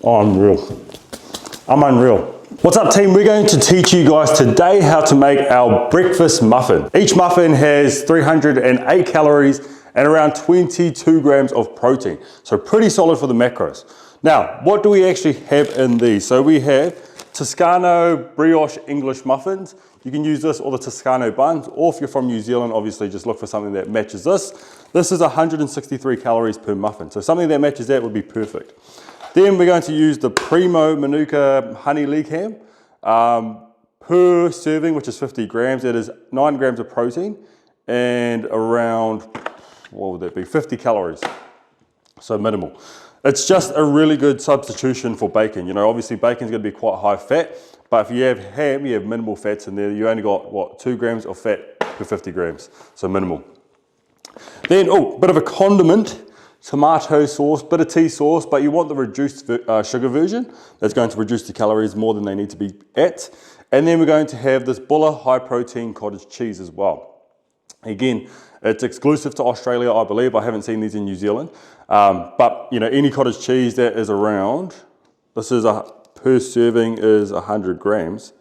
unreal. I'm unreal. What's up team? We're going to teach you guys today how to make our breakfast muffin. Each muffin has 308 calories and around 22 grams of protein. So pretty solid for the macros. Now, what do we actually have in these? So we have Toscano brioche English muffins. You can use this or the Toscano buns, or if you're from New Zealand, obviously just look for something that matches this. This is 163 calories per muffin. So something that matches that would be perfect. Then we're going to use the Primo Manuka honey leek ham. Per serving, which is 50 grams, it is 9 grams of protein and around, what would that be, 50 calories. So minimal. It's just a really good substitution for bacon. You know, obviously bacon's going to be quite high fat, but if you have ham, you have minimal fats in there. You only got, what, 2 grams of fat per 50 grams, so minimal. Then, oh, bit of a condiment, tomato sauce, bit of tea sauce, but you want the reduced sugar version. That's going to reduce the calories more than they need to be at. And then we're going to have this Buller high protein cottage cheese as well. Again, it's exclusive to Australia, I believe. I haven't seen these in New Zealand. But you know, any cottage cheese that is around, this is per serving is 100 grams,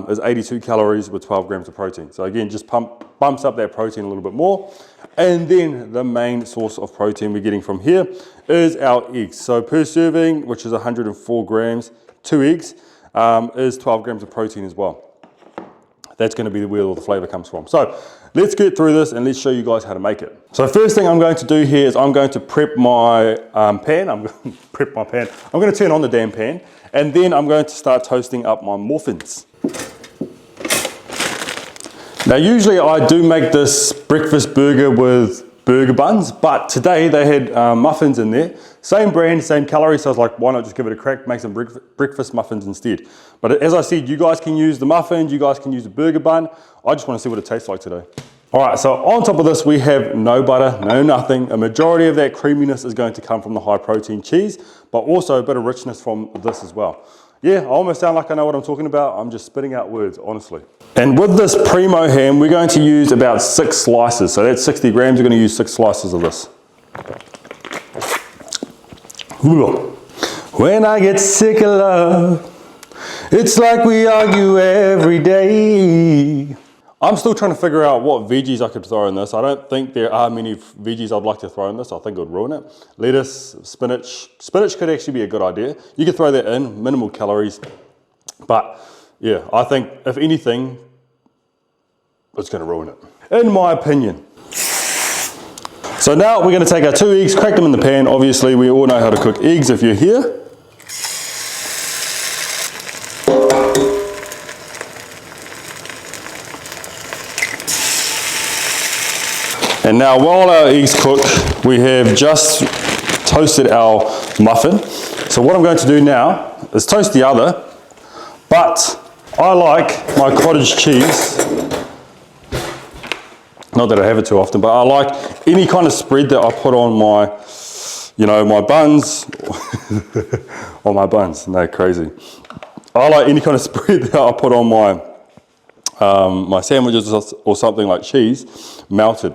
is 82 calories with 12 grams of protein. So again, just bumps up that protein a little bit more. And then the main source of protein we're getting from here is our eggs. So per serving, which is 104 grams, 2 eggs, is 12 grams of protein as well. That's going to be where all the flavor comes from. So let's get through this and let's show you guys how to make it. So first thing I'm going to do here is I'm going to prep my pan. I'm going to prep my pan. I'm going to turn on the damn pan, and then I'm going to start toasting up my muffins. Now usually I do make this breakfast burger with burger buns, but today they had muffins in there. Same brand, same calories, so I was like, why not just give it a crack, make some breakfast muffins instead. But as I said, you guys can use the muffins, you guys can use the burger bun. I just want to see what it tastes like today. All right, so on top of this, we have no butter, no nothing. A majority of that creaminess is going to come from the high protein cheese, but also a bit of richness from this as well. Yeah, I almost sound like I know what I'm talking about. I'm just spitting out words, honestly. And with this Primo ham, we're going to use about 6 slices. So that's 60 grams, we're going to use 6 slices of this. Ooh. When I get sick of love, it's like we argue every day. I'm still trying to figure out what veggies I could throw in this. I don't think there are many veggies I'd like to throw in this. I think it would ruin it. Lettuce, spinach. Spinach could actually be a good idea. You could throw that in, minimal calories. But yeah, I think if anything, it's going to ruin it, in my opinion. So now we're going to take our 2 eggs, crack them in the pan. Obviously, we all know how to cook eggs if you're here. And now while our eggs cook, we have just toasted our muffin. So what I'm going to do now is toast the other, but I like my cottage cheese. Not that I have it too often, but I like any kind of spread that I put on my, you know, my buns. On my buns, no, crazy. I like any kind of spread that I put on my sandwiches or something like cheese, melted.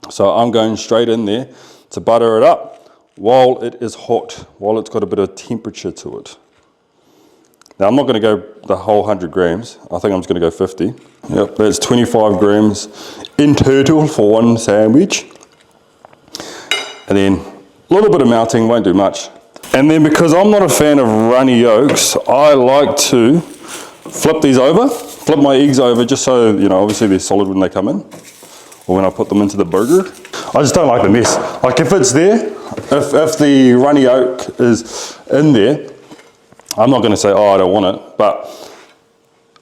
So I'm going straight in there to butter it up while it is hot, while it's got a bit of temperature to it. Now I'm not going to go the whole 100 grams, I think I'm just going to go 50. Yep, that's 25 grams in total for one sandwich. And then a little bit of melting, won't do much. And then because I'm not a fan of runny yolks, I like to flip these over, flip my eggs over just so, you know, obviously they're solid when they come in. Or when I put them into the burger. I just don't like the mess. Like if it's there, if the runny yolk is in there, I'm not going to say, oh, I don't want it, but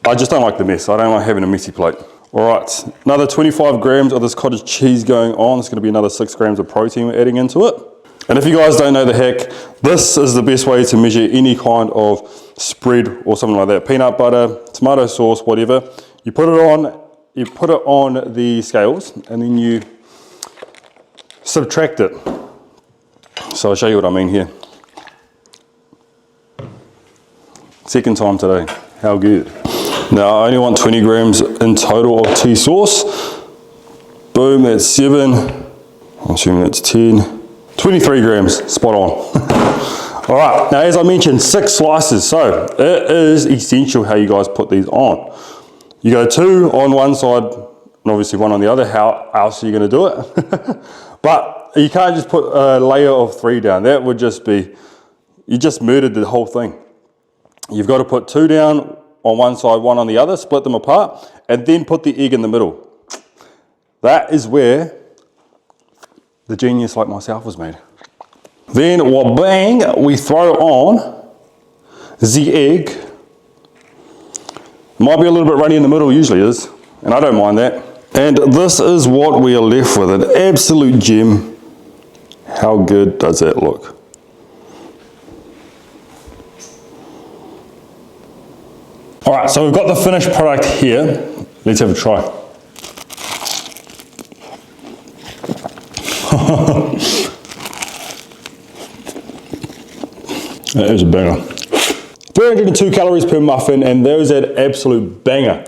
I just don't like the mess. I don't like having a messy plate. All right, another 25 grams of this cottage cheese going on. It's going to be another 6 grams of protein we're adding into it. And if you guys don't know the hack, this is the best way to measure any kind of spread or something like that. Peanut butter, tomato sauce, whatever. You put it on the scales and then you subtract it. So I'll show you what I mean here. Second time today, how good. Now I only want 20 grams in total of tea sauce. Boom, that's 7. I'm assuming that's 10. 23 grams, spot on. All right, now as I mentioned, 6 slices. So it is essential how you guys put these on. You go 2 on one side, and obviously 1 on the other. How else are you gonna do it? But you can't just put a layer of 3 down. That would just be, you just murdered the whole thing. You've got to put 2 down on one side, 1 on the other, split them apart, and then put the egg in the middle. That is where the genius like myself was made. Then, bang, we throw on the egg. Might be a little bit runny in the middle, usually is, and I don't mind that. And this is what we are left with, an absolute gem. How good does that look? All right, so we've got the finished product here. Let's have a try. That is a banger. 302 calories per muffin, and there's that absolute banger.